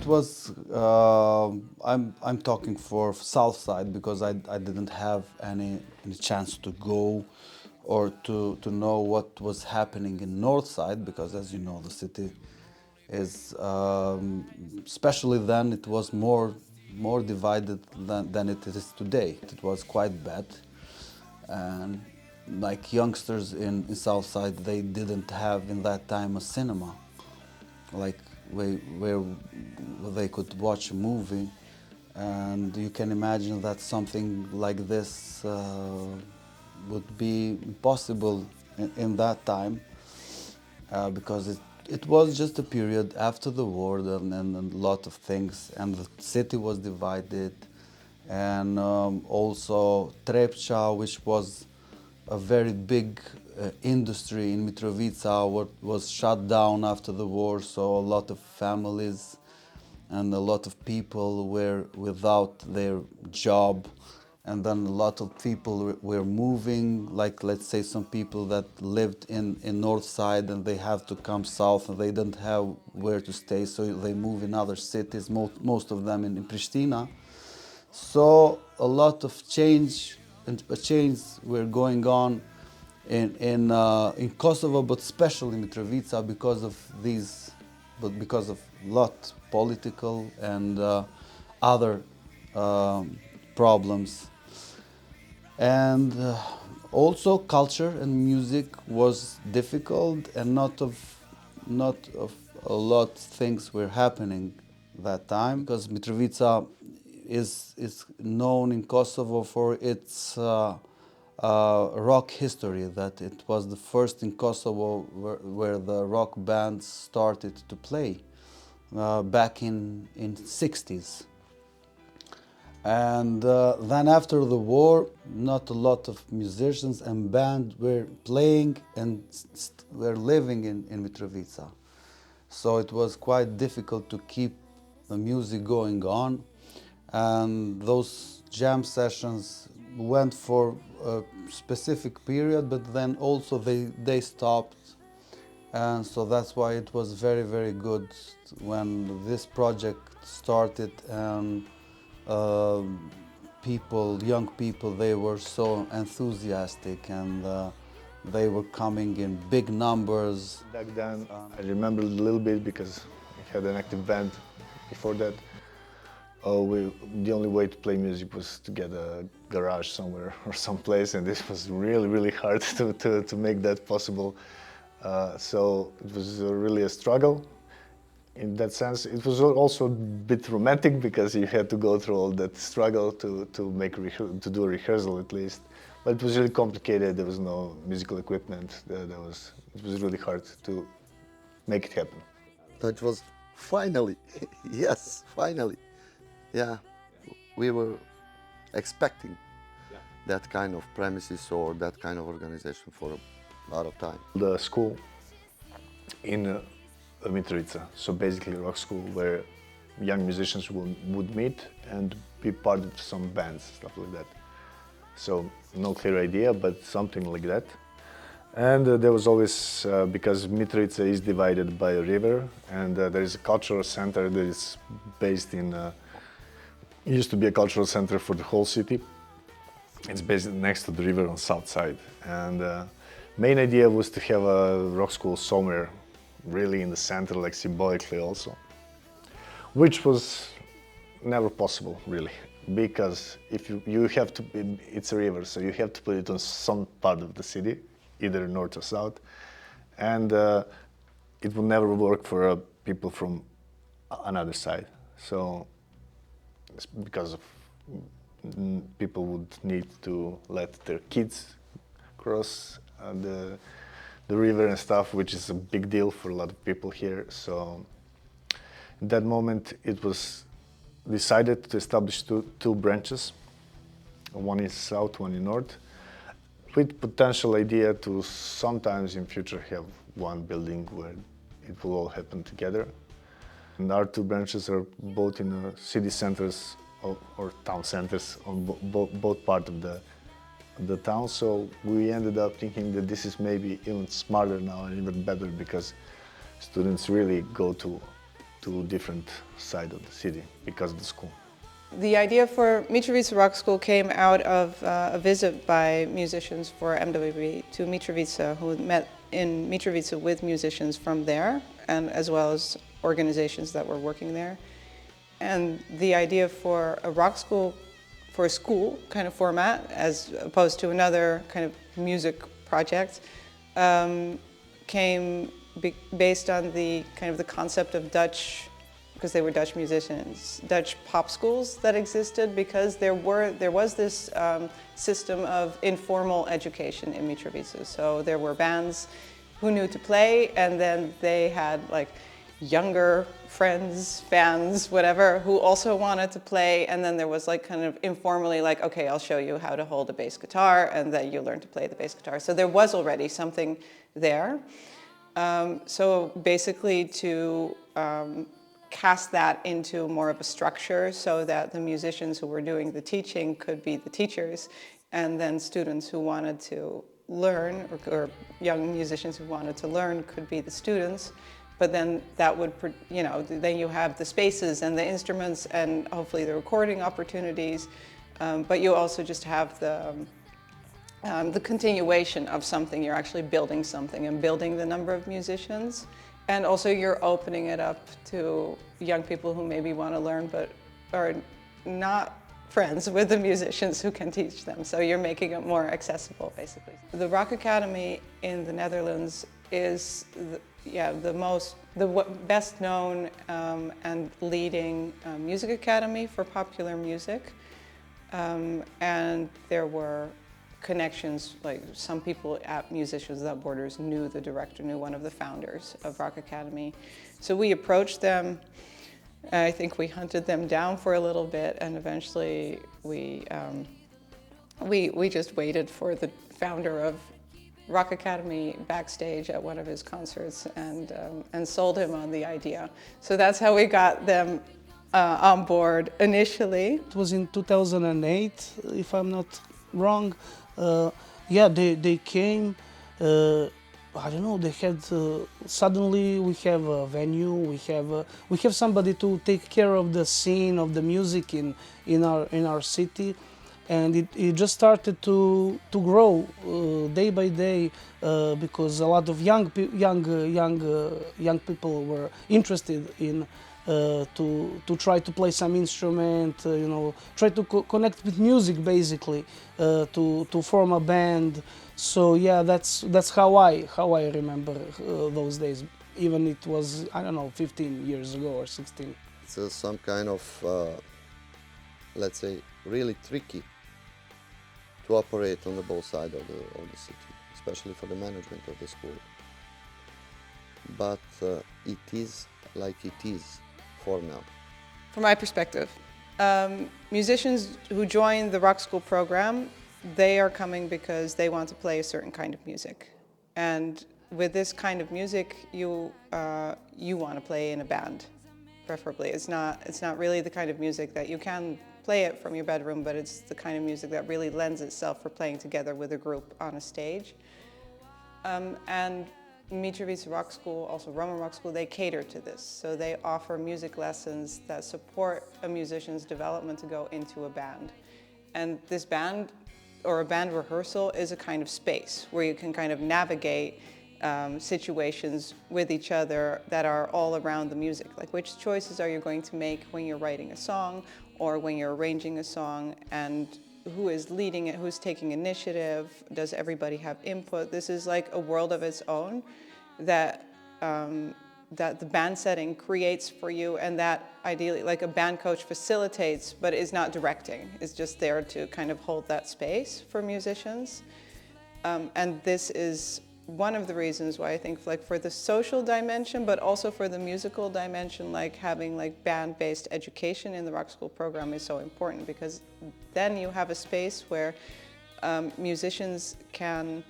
it was, I'm talking for south side because I didn't have any chance to go or to know what was happening in north side, because as you know the city is, especially then, it was more divided than it is today. It was quite bad, and like youngsters in south side, they didn't have in that time a cinema, like where they could watch a movie, and you can imagine that something like this would be impossible in that time, because it was just a period after the war, and a lot of things, and the city was divided, and also Trepča, which was a very big industry in Mitrovica, was shut down after the war, so a lot of families and a lot of people were without their job, and then a lot of people were moving, like let's say some people that lived in north side and they have to come south and they didn't have where to stay, so they move in other cities, most of them in Pristina. So a lot of change were going on in Kosovo, but especially in Mitrovica because of lot political and other problems, and also culture and music was difficult, and not of a lot of things were happening that time, because Mitrovica is known in Kosovo for its rock history, that it was the first in Kosovo where the rock bands started to play back in 60s. And then after the war, not a lot of musicians and bands were playing and were living in Mitrovica. So it was quite difficult to keep the music going on. And those jam sessions went for a specific period, but then also they stopped. And so that's why it was very, very good when this project started, and young people, they were so enthusiastic, and they were coming in big numbers. Back then, I remember a little bit because I had an active band before that. The only way to play music was to get a garage somewhere or someplace, and this was really, really hard to make that possible. So it was really a struggle. In that sense, it was also a bit romantic because you had to go through all that struggle to do a rehearsal at least. But it was really complicated. There was no musical equipment. It was really hard to make it happen. That was finally, yes, finally. Yeah, we were expecting that kind of premises or that kind of organization for a lot of time. The school in Mitrovica, so basically rock school, where young musicians would meet and be part of some bands, stuff like that. So no clear idea, but something like that. And there was always, because Mitrovica is divided by a river, and there is a cultural center that is based in, it used to be a cultural center for the whole city. It's based next to the river on south side. And main idea was to have a rock school somewhere really in the center, like symbolically also, which was never possible really, because if you have to, it's a river, so you have to put it on some part of the city, either north or south, and it will never work for people from another side. So it's because of people would need to let their kids cross the river and stuff, which is a big deal for a lot of people here. So in that moment it was decided to establish two branches, one in south, one in north, with potential idea to sometimes in future have one building where it will all happen together. And our two branches are both in city centers or town centers on both parts of the town. So we ended up thinking that this is maybe even smarter now and even better, because students really go to to different side of the city because of the school. The idea for Mitrovica Rock School came out of a visit by musicians for MWB to Mitrovica, who met in Mitrovica with musicians from there, and as well as organizations that were working there. And the idea for a rock school, for a school kind of format, as opposed to another kind of music project, came based on the kind of the concept of Dutch, because they were Dutch musicians, Dutch pop schools that existed, because there was this system of informal education in Mitrovica. So there were bands who knew to play, and then they had like younger friends, fans, whatever, who also wanted to play, and then there was like kind of informally like, okay, I'll show you how to hold a bass guitar, and then you learn to play the bass guitar. So there was already something there. So basically to cast that into more of a structure so that the musicians who were doing the teaching could be the teachers, and then students who wanted to learn, or young musicians who wanted to learn could be the students. But then that would, you know, then you have the spaces and the instruments and hopefully the recording opportunities, but you also just have the continuation of something. You're actually building something and building the number of musicians. And also you're opening it up to young people who maybe want to learn but are not friends with the musicians who can teach them. So you're making it more accessible, basically. The Rock Academy in the Netherlands is the best known and leading music academy for popular music. And there were connections, like some people at Musicians Without Borders knew the director, knew one of the founders of Rock Academy. So we approached them. I think we hunted them down for a little bit, and eventually we just waited for the founder of Rock Academy backstage at one of his concerts and sold him on the idea. So that's how we got them on board initially. It was in 2008, if I'm not wrong. They came. I don't know. They had suddenly we have a venue. We have somebody to take care of the scene of the music in our city, and it just started to grow day by day because a lot of young people were interested in to try to play some instrument, try to connect with music, basically, to form a band. So yeah, that's how I remember those days. Even it was, I don't know, 15 years ago or 16. It's some kind of, let's say, really tricky to operate on the both sides of the city, especially for the management of the school. But it is like it is for now. From my perspective, musicians who join the Rock School program, they are coming because they want to play a certain kind of music. And with this kind of music, you want to play in a band, preferably. It's not really the kind of music that you can play it from your bedroom, but it's the kind of music that really lends itself for playing together with a group on a stage. And Mitrovica Rock School, also Roma Rock School, they cater to this. So they offer music lessons that support a musician's development to go into a band. And this band, or a band rehearsal, is a kind of space where you can kind of navigate situations with each other that are all around the music. Like, which choices are you going to make when you're writing a song or when you're arranging a song, and who is leading it, who's taking initiative, does everybody have input? This is like a world of its own that that the band setting creates for you, and that ideally, like, a band coach facilitates but is not directing, is just there to kind of hold that space for musicians. And this is one of the reasons why I think, like, for the social dimension, but also for the musical dimension, like having like band-based education in the Rock School program is so important, because then you have a space where musicians can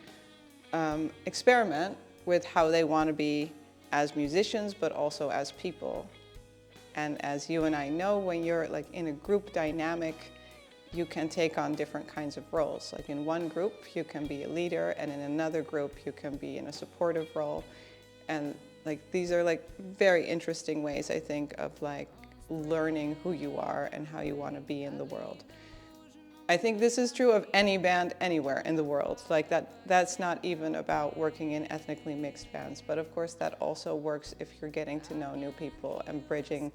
experiment with how they want to be as musicians, but also as people. And as you and I know, when you're like in a group dynamic, you can take on different kinds of roles. Like in one group, you can be a leader, and in another group, you can be in a supportive role. And Like these are like very interesting ways, I think, of like learning who you are and how you want to be in the world. I think this is true of any band anywhere in the world. Like that's not even about working in ethnically mixed bands, but of course that also works if you're getting to know new people and bridging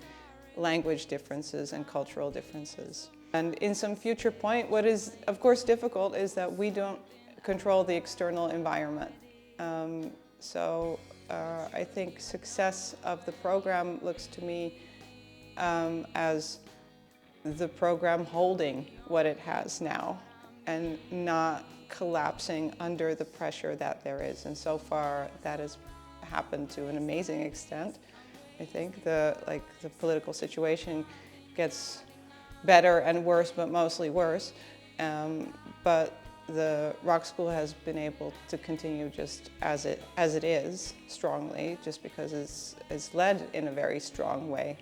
language differences and cultural differences. And in some future point, what is of course difficult is that we don't control the external environment. I think success of the program looks to me as the program holding what it has now and not collapsing under the pressure that there is. And so far that has happened to an amazing extent. I think the political situation gets better and worse, but mostly worse. But the rock school has been able to continue just as it is, strongly, just because it's led in a very strong way.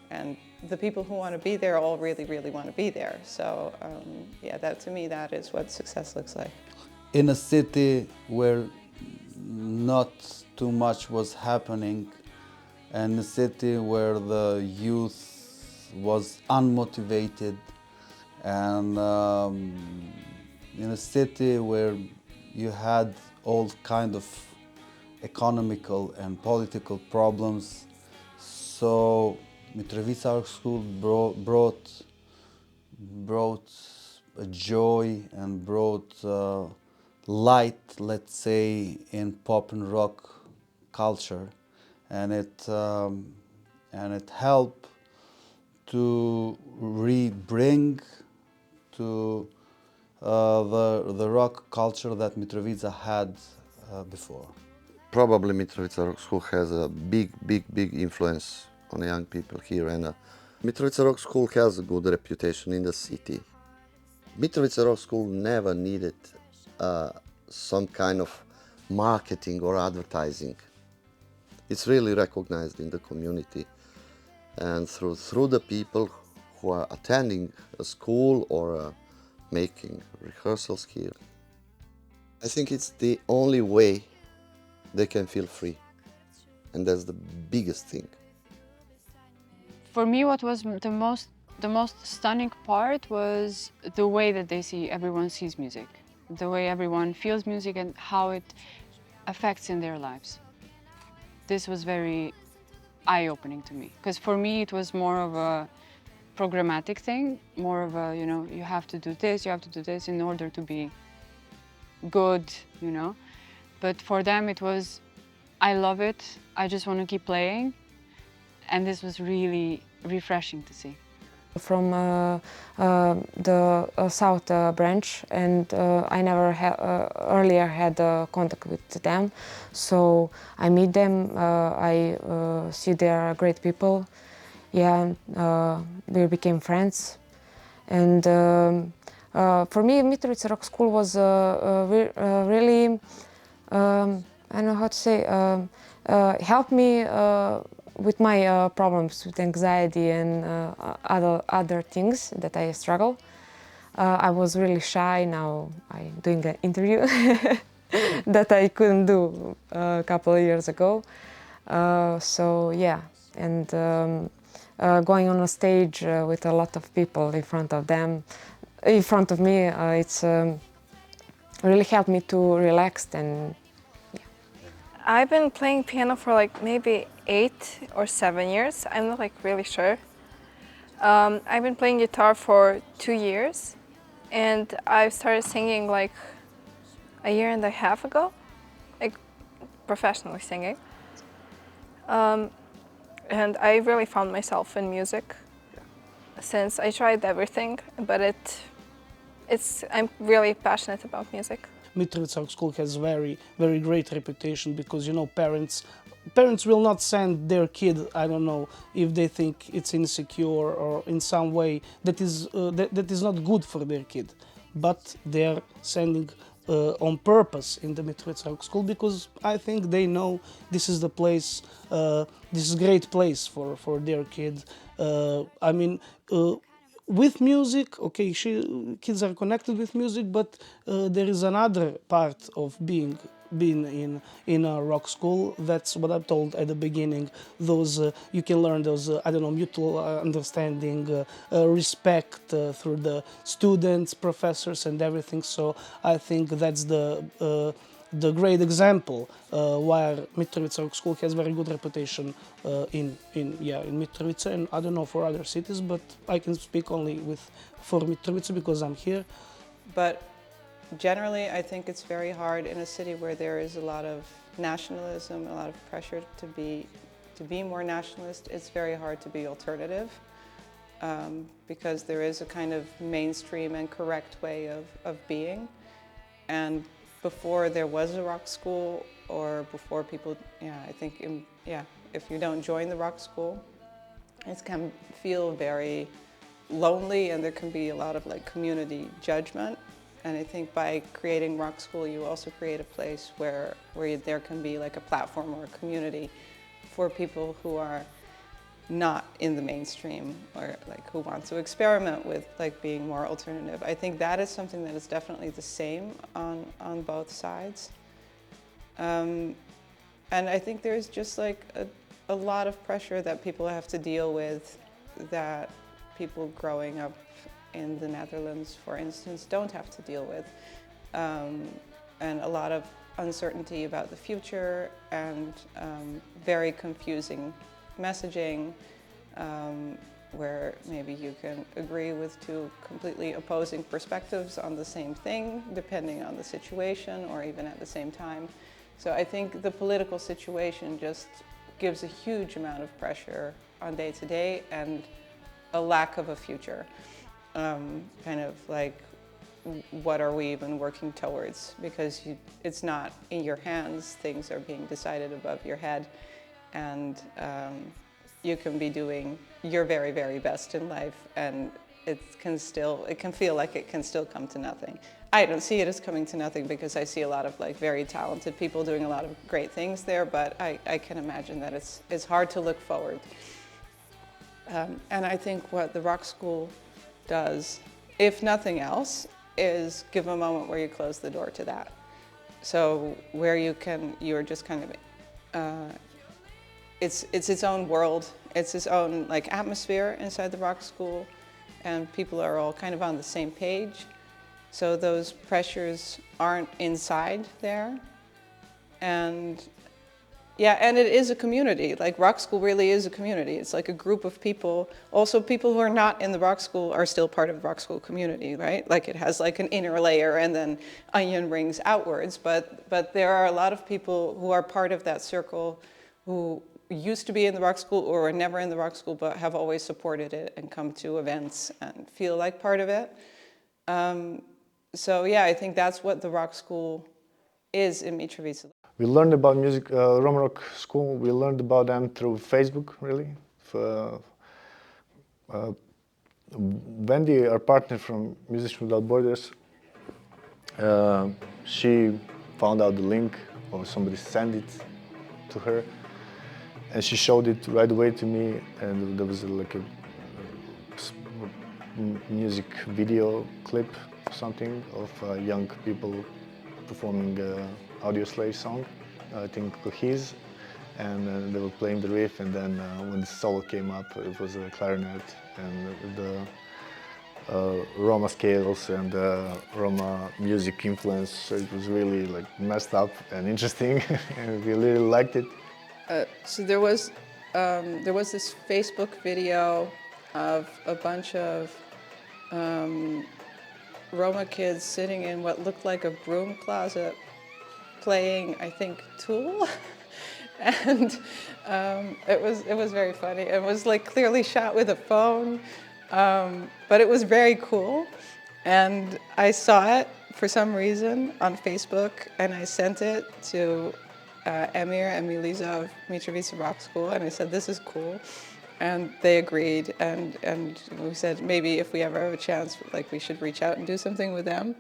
And the people who want to be there all really, really want to be there. So yeah, that to me, that is what success looks like. In a city where not too much was happening, and a city where the youth was unmotivated, and in a city where you had all kind of economical and political problems, so MitrovicaRockSchool brought a joy and brought light, let's say, in pop and rock culture, and it helped to bring to the rock culture that Mitrovica had before. Probably MitrovicaRockSchool has a big influence on the young people here, and MitrovicaRockSchool has a good reputation in the city. MitrovicaRockSchool never needed some kind of marketing or advertising. It's really recognized in the community, and through the people who are attending a school or making rehearsals here. I think it's the only way they can feel free, and that's the biggest thing. For me, what was the most stunning part was the way that everyone sees music, the way everyone feels music and how it affects in their lives. This was very eye-opening to me, because for me it was more of a programmatic thing, more of a, you have to do this in order to be good, But for them it was, I love it, I just want to keep playing. And this was really refreshing to see. From the South branch, and I never earlier had contact with them. So I meet them, I see they are great people. Yeah, we became friends. And for me, MitrovicaRockSchool was really, I don't know how to say, helped me with my problems with anxiety and other things that I struggle. I was really shy. Now I'm doing an interview that I couldn't do a couple of years ago. So yeah, and going on a stage with a lot of people in front of me, it's really helped me to relax. And I've been playing piano for like maybe 8 or 7 years. I'm not like really sure. I've been playing guitar for 2 years, and I started singing like a year and a half ago, like professionally singing. And I really found myself in music since I tried everything, but I'm really passionate about music. MitrovicaRockSchool has very great reputation because parents will not send their kid, I don't know, if they think it's insecure or in some way that is not good for their kid, but they are sending on purpose in the MitrovicaRockSchool because I think they know this is the place, this is a great place for their kid. With music, okay, kids are connected with music, but there is another part of being been in a rock school. That's what I'm told at the beginning. Those you can learn those I don't know, mutual understanding, respect through the students, professors, and everything. So I think that's the great example why MitrovicaRockSchool has very good reputation in Mitrovica, and I don't know for other cities, but I can speak only for Mitrovica because I'm here. But generally, I think it's very hard in a city where there is a lot of nationalism, a lot of pressure to be more nationalist. It's very hard to be alternative because there is a kind of mainstream and correct way of being. And before there was a rock school, or before people, I think, if you don't join the rock school, it can feel very lonely, and there can be a lot of like community judgment. And I think by creating rock school, you also create a place where there can be like a platform or a community for people who are not in the mainstream, or like who want to experiment with like being more alternative. I think that is something that is definitely the same on both sides. And I think there's just like a lot of pressure that people have to deal with that people growing up in the Netherlands, for instance, don't have to deal with. And a lot of uncertainty about the future, and very confusing messaging, where maybe you can agree with two completely opposing perspectives on the same thing, depending on the situation, or even at the same time. So I think the political situation just gives a huge amount of pressure on day to day, and a lack of a future. Kind of like, what are we even working towards? Because it's not in your hands, things are being decided above your head, and you can be doing your very, very best in life, and it can feel like it can still come to nothing. I don't see it as coming to nothing because I see a lot of like very talented people doing a lot of great things there, but I can imagine that it's hard to look forward. And I think what the rock school does, if nothing else, is give a moment where you close the door to that. So where you're just kind of, it's its own world, it's its own like atmosphere inside the rock school, and people are all kind of on the same page. So those pressures aren't inside there. And yeah, and it is a community. Like rock school really is a community. It's like a group of people. Also, people who are not in the rock school are still part of the rock school community, right? Like it has like an inner layer and then onion rings outwards. But there are a lot of people who are part of that circle who used to be in the rock school or are never in the rock school, but have always supported it and come to events and feel like part of it. So yeah, I think that's what the rock school is in Mitrovica. We learned about music, Roma Rock School. We learned about them through Facebook, really. Wendy, our partner from Musicians Without Borders, she found out the link, or somebody sent it to her, and she showed it right away to me. And there was like a music video clip, something of young people performing Audio Slave song, I think his, and they were playing the riff, and then when the solo came up, it was a clarinet and the Roma scales and Roma music influence, so it was really like messed up and interesting, and we really liked it. So there was this Facebook video of a bunch of Roma kids sitting in what looked like a broom closet, playing, I think, Tool, and it was very funny. It was like clearly shot with a phone, but it was very cool. And I saw it for some reason on Facebook, and I sent it to Emir and Miliza of MitrovicaRockSchool, and I said, "This is cool." And they agreed, and we said maybe if we ever have a chance, like we should reach out and do something with them.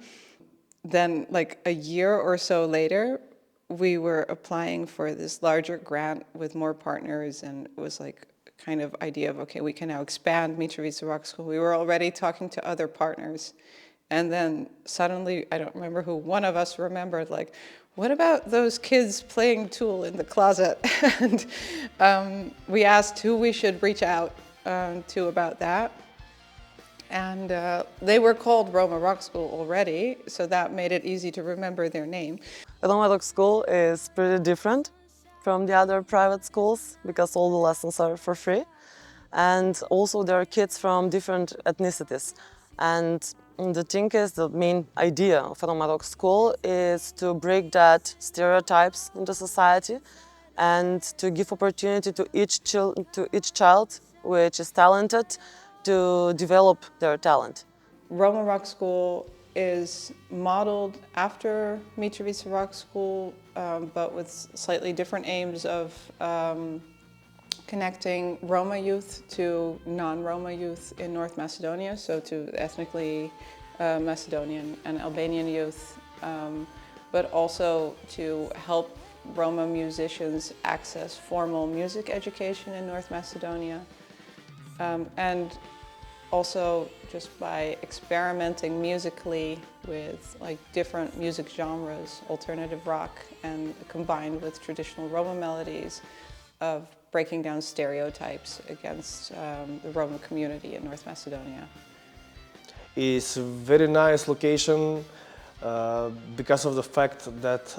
Then like a year or so later, we were applying for this larger grant with more partners, and it was like kind of idea of, okay, we can now expand MitrovicaRockSchool. We were already talking to other partners. And then suddenly, I don't remember who, one of us remembered, like, what about those kids playing Tool in the closet? And we asked who we should reach out to about that. And they were called Roma Rock School already, so that made it easy to remember their name. Roma Rock School is pretty different from the other private schools because all the lessons are for free. And also there are kids from different ethnicities. And the thing is, the main idea of Roma Rock School is to break that stereotypes in the society and to give opportunity to each child which is talented to develop their talent. Roma Rock School is modeled after MitrovicaRockSchool, but with slightly different aims of connecting Roma youth to non-Roma youth in North Macedonia, so to ethnically Macedonian and Albanian youth, but also to help Roma musicians access formal music education in North Macedonia. And also just by experimenting musically with like different music genres, alternative rock, and combined with traditional Roma melodies, of breaking down stereotypes against the Roma community in North Macedonia. It's a very nice location because of the fact that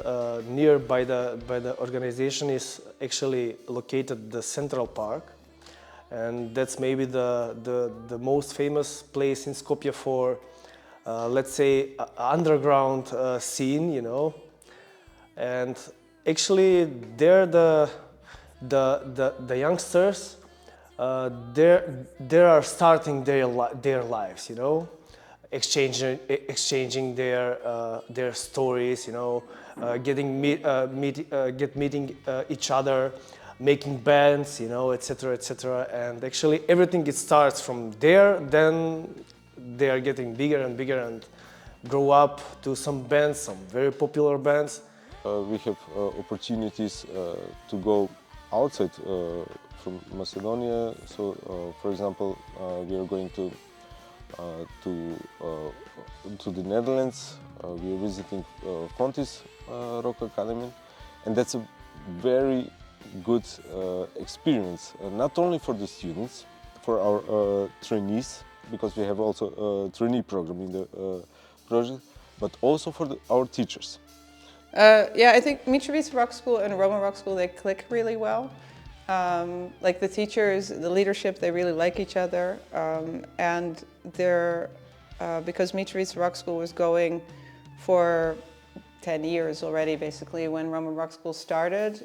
nearby the organization is actually located the Central Park. And that's maybe the most famous place in Skopje for, let's say, underground scene, you know. And actually, there the youngsters, they are starting their lives, you know, exchanging their stories, you know, meeting each other, making bands, you know, etc., etc. And actually everything, it starts from there, then they are getting bigger and bigger and grow up to some bands, some very popular bands. We have opportunities to go outside from Macedonia. So, for example, we are going to the Netherlands. We are visiting Fontis Rock Academy, and that's a very good experience, not only for the students, for our trainees, because we have also a trainee program in the project, but also for our teachers. Yeah, I think MitrovicaRockSchool and Roma Rock School, they click really well. Like the teachers, the leadership, they really like each other, and they're because MitrovicaRockSchool was going for 10 years already, basically, when Roma Rock School started.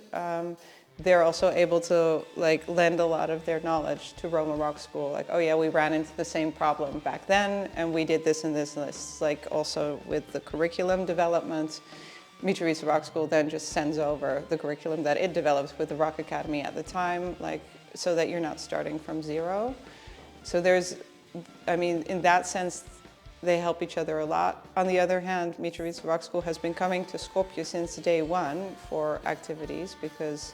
They're also able to like lend a lot of their knowledge to Roma Rock School. Like, oh yeah, we ran into the same problem back then, and we did this and this and this. Like also with the curriculum development, MitrovicaRockSchool then just sends over the curriculum that it developed with the Rock Academy at the time, like so that you're not starting from zero. So there's, I mean, in that sense, they help each other a lot. On the other hand, MitrovicaRockSchool has been coming to Skopje since day one for activities because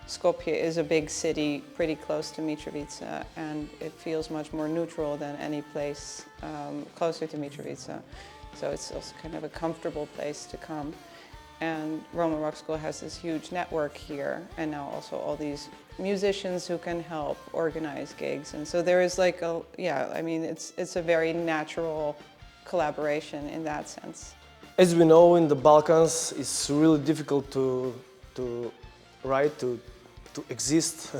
Skopje is a big city pretty close to Mitrovica, and it feels much more neutral than any place closer to Mitrovica. So it's also kind of a comfortable place to come. And Roma Rock School has this huge network here, and now also all these musicians who can help organize gigs. And so there is like a, yeah, I mean, it's a very natural collaboration in that sense. As we know, in the Balkans, it's really difficult to exist,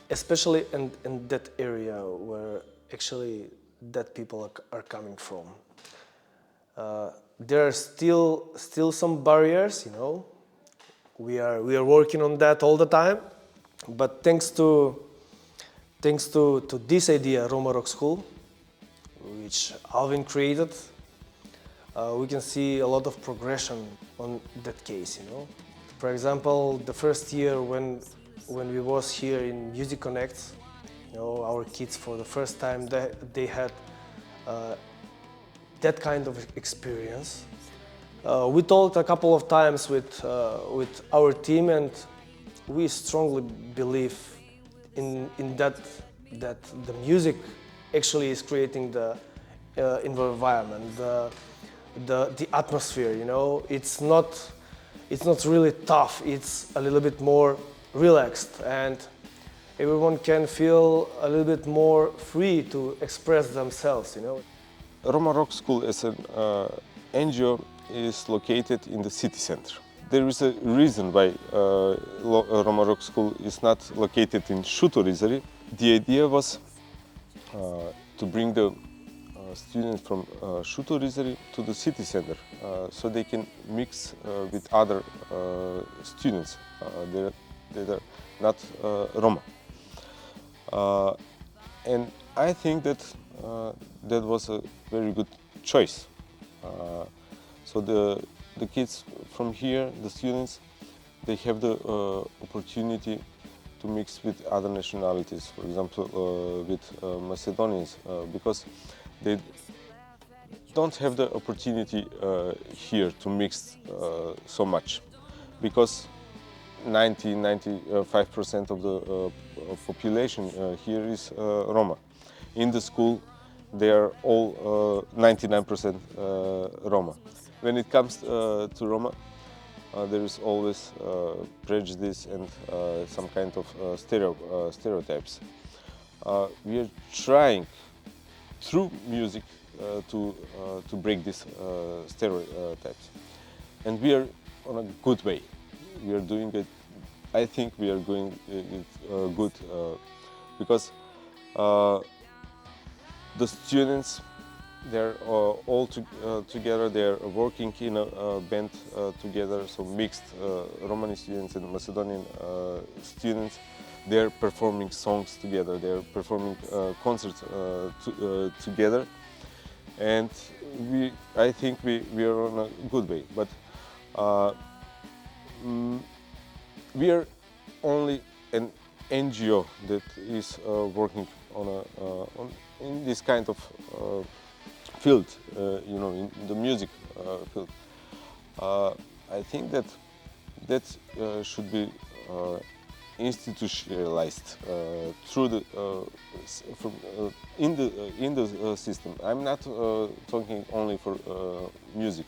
especially in that area where actually that people are coming from. There are still some barriers, you know. We are working on that all the time, but thanks to this idea, Roma Rock School, which Alvin created, we can see a lot of progression on that case, you know. For example, the first year when we was here in Music Connect, you know, our kids for the first time they had that kind of experience. We talked a couple of times with our team, and we strongly believe in that the music actually is creating the environment, the atmosphere. You know, it's not it's not really tough, it's a little bit more relaxed, and everyone can feel a little bit more free to express themselves, you know. Roma Rock School as an NGO is located in the city center. There is a reason why Roma Rock School is not located in Šutorizari. The idea was to bring the students from Šutorizari to the city center so they can mix with other students that are not Roma. And I think that that was a very good choice. So the kids from here, the students, they have the opportunity to mix with other nationalities, for example, with Macedonians, because they don't have the opportunity here to mix so much, because 95% of the population here is Roma. In the school, they are all 99% Roma. When it comes to Roma, there is always prejudice and some kind of stereotypes. We are trying through music to break these stereotypes, and we are on a good way. We are doing it. I think we are going good because the students, they're all together. They are working in a band together. So mixed Romani students and Macedonian students. They are performing songs together. They are performing concerts together, and I think we are on a good way. But we are only an NGO that is working in this kind of field, you know, in the music field. I think that should be institutionalized through the in the system. I'm not talking only for music.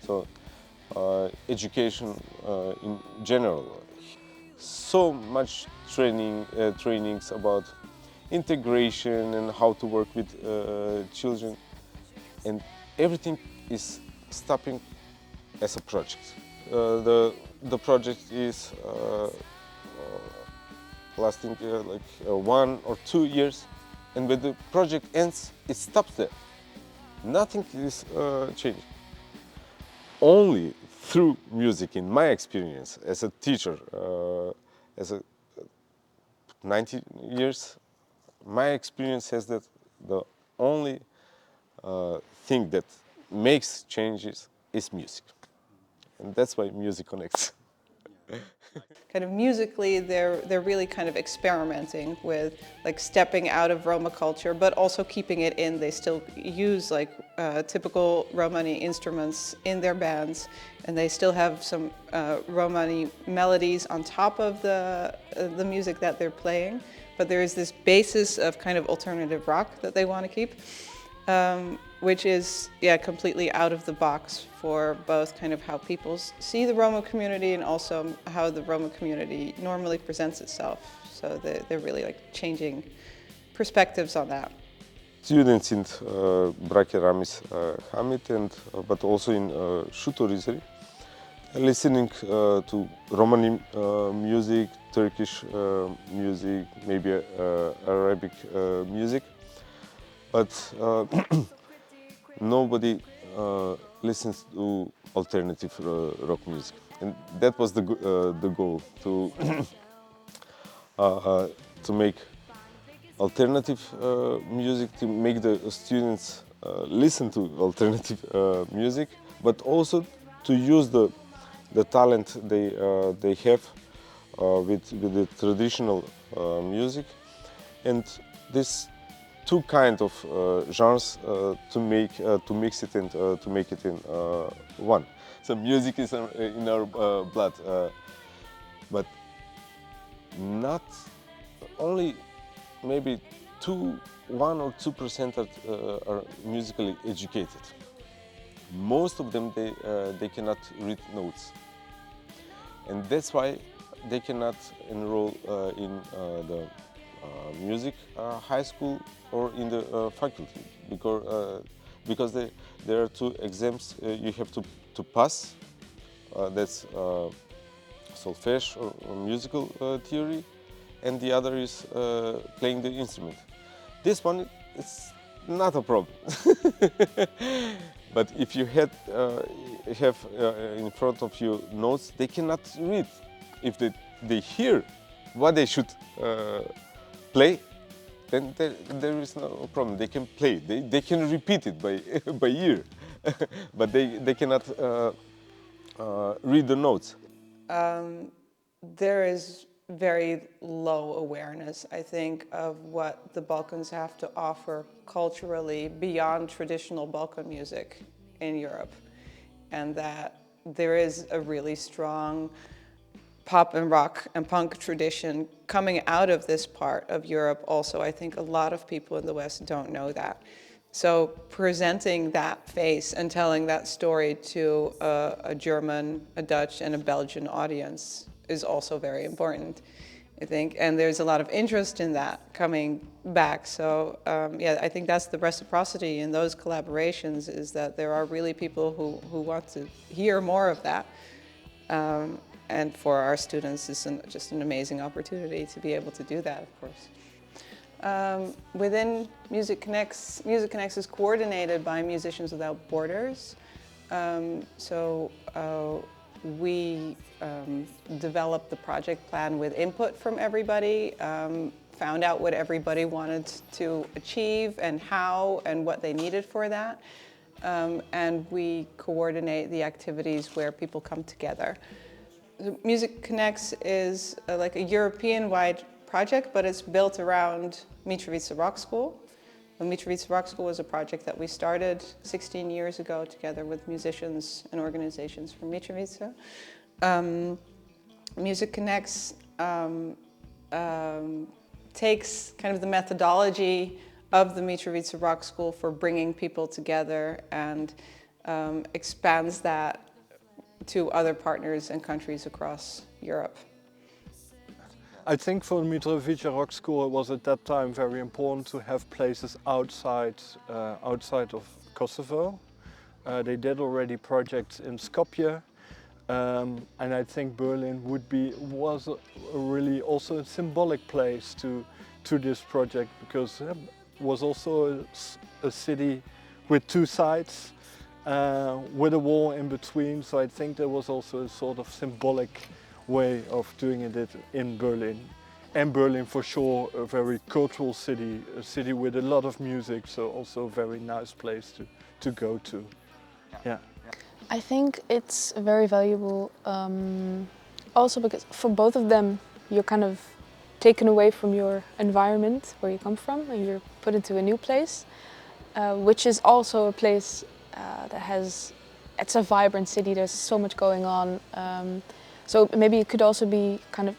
So education in general. So much trainings about integration and how to work with children, and everything is stopping as a project. The project is lasting like 1 or 2 years, and when the project ends, it stops there. Nothing is changing. Only through music, in my experience as a teacher, as a 90 years, my experience says that the only thing that makes changes is music, and that's why music connects. Kind of musically, they're really kind of experimenting with like stepping out of Roma culture, but also keeping it in. They still use like typical Romani instruments in their bands, and they still have some Romani melodies on top of the music that they're playing. But there is this basis of kind of alternative rock that they want to keep, which is completely out of the box for both kind of how people see the Roma community and also how the Roma community normally presents itself. So they're really like changing perspectives on that. Students in Brake Ramis Hamid but also in Šutorizari, listening to Romani music, Turkish music, maybe Arabic music, but nobody listens to alternative rock music, and that was the goal, to make alternative music, to make the students listen to alternative music, but also to use the talent they have with the traditional music, and this two kinds of genres to mix it and to make it in one. So music is in our blood, but not only maybe 1 or 2% are musically educated. Most of them they cannot read notes. and that's why they cannot enroll in the music high school or in the faculty, because there are two exams you have to pass. That's solfege or musical theory, and the other is playing the instrument. This one is not a problem. But if you have in front of you notes they cannot read, if they hear what they should play, then there is no problem. They can play. They can repeat it by ear, but they cannot read the notes. There is very low awareness, I think, of what the Balkans have to offer culturally beyond traditional Balkan music in Europe, and that there is a really strong pop and rock and punk tradition coming out of this part of Europe also. I think a lot of people in the West don't know that. So presenting that face and telling that story to a German, a Dutch, and a Belgian audience is also very important, I think. And there's a lot of interest in that coming back. So yeah, I think that's the reciprocity in those collaborations, is that there are really people who want to hear more of that. And for our students, it's just an amazing opportunity to be able to do that, of course. Within Music Connects is coordinated by Musicians Without Borders. We developed the project plan with input from everybody, found out what everybody wanted to achieve and how and what they needed for that. And we coordinate the activities where people come together. Music Connects is like a European-wide project, but it's built around MitrovicaRockSchool. The MitrovicaRockSchool was a project that we started 16 years ago together with musicians and organizations from Mitrovica. Music Connects takes kind of the methodology of the MitrovicaRockSchool for bringing people together and expands that to other partners and countries across Europe. I think for the MitrovicaRockSchool it was at that time very important to have places outside of Kosovo. They did already projects in Skopje, and I think Berlin was a really also a symbolic place to this project, because it was also a city with two sides, with a wall in between. So I think there was also a sort of symbolic way of doing it in Berlin. And Berlin, for sure, a very cultural city, a city with a lot of music, so also a very nice place to go to. Yeah. I think it's very valuable also because for both of them you're kind of taken away from your environment where you come from and you're put into a new place, which is also a place it's a vibrant city, there's so much going on. So maybe it could also be kind of,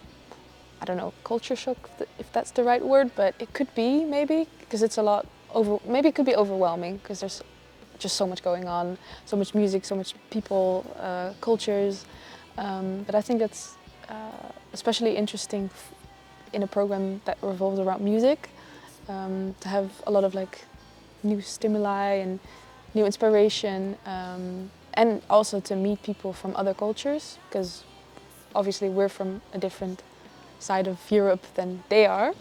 I don't know, culture shock, if that's the right word, but it could be maybe, because it's maybe it could be overwhelming because there's just so much going on, so much music, so much people, cultures. But I think that's especially interesting in a program that revolves around music, to have a lot of like new stimuli and new inspiration, and also to meet people from other cultures, because obviously we're from a different side of Europe than they are.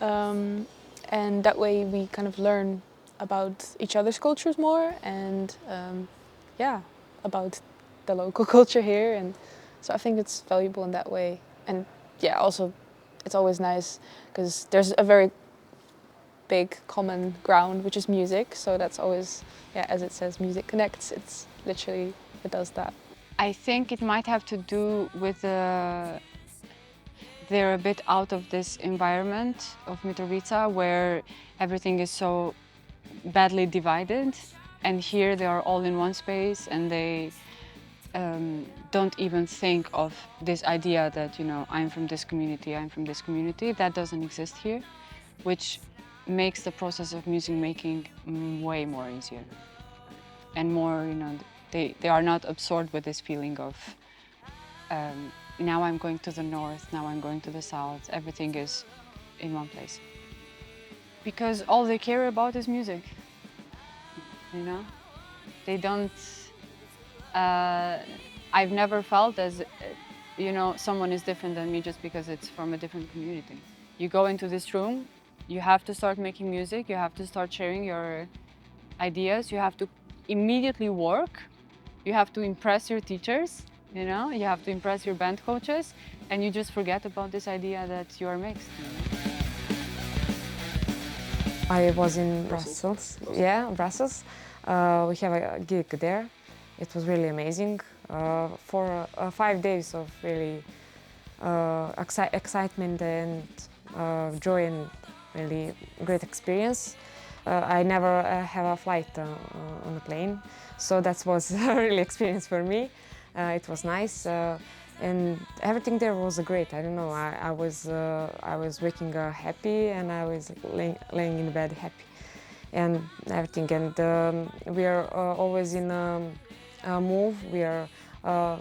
And that way we kind of learn about each other's cultures more, and yeah, about the local culture here. And so I think it's valuable in that way. And yeah, also it's always nice because there's a very big common ground, which is music. So that's always, yeah, as it says, music connects. It's literally, it does that. I think it might have to do with they're a bit out of this environment of Mitrovica where everything is so badly divided, and here they are all in one space and they don't even think of this idea that, you know, I'm from this community, I'm from this community. That doesn't exist here, which makes the process of music making way more easier and more, you know, they are not absorbed with this feeling of Now I'm going to the north, now I'm going to the south, everything is in one place. Because all they care about is music, you know? They don't, I've never felt as, you know, someone is different than me just because it's from a different community. You go into this room, you have to start making music, you have to start sharing your ideas, you have to immediately work, you have to impress your teachers, you know, you have to impress your band coaches, and you just forget about this idea that you are mixed. You know? I was in Brussels. Yeah, Brussels. We have a gig there. It was really amazing. For 5 days of really excitement and joy and really great experience. I never have a flight on a plane, so that was a really experience for me. It was nice, and everything there was great. I don't know. I was waking happy, and I was laying in bed happy, and everything. And we are always in a move. We are. I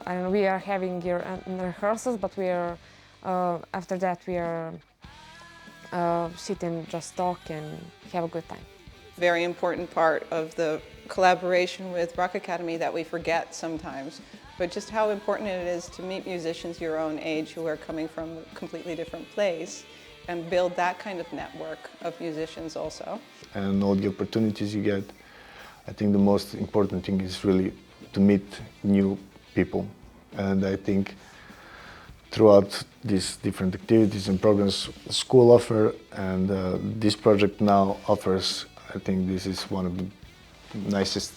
don't know, we are having rehearsals, but we are after that we are sit and just talk and have a good time. Very important part of the collaboration with Rock Academy that we forget sometimes, but just how important it is to meet musicians your own age who are coming from a completely different place and build that kind of network of musicians also. And all the opportunities you get, I think the most important thing is really to meet new people. And I think throughout these different activities and programs school offer, and this project now offers, I think this is one of the nicest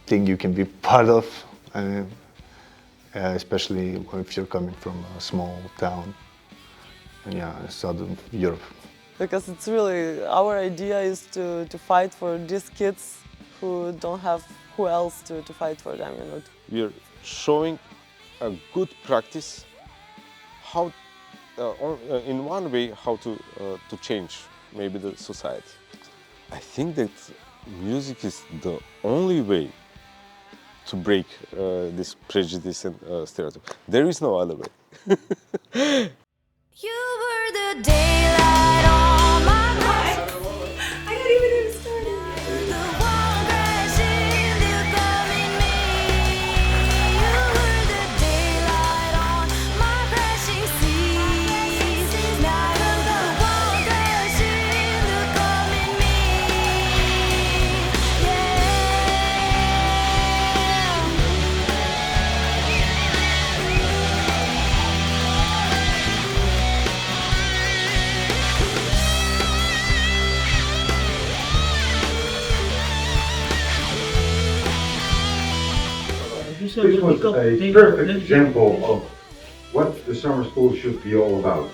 thing you can be part of, especially if you're coming from a small town, and yeah, southern Europe. Because it's really, our idea is to fight for these kids who don't have who else to fight for them. You know. We're showing a good practice, how, in one way, how to change maybe the society. I think that music is the only way to break this prejudice and stereotype. There is no other way. You were the daylight on my life. I got even started. The wall crashing, you coming me. You were the daylight on my crashing seas. Now you're the wall crashing, you coming me. This was a perfect example of what the summer school should be all about.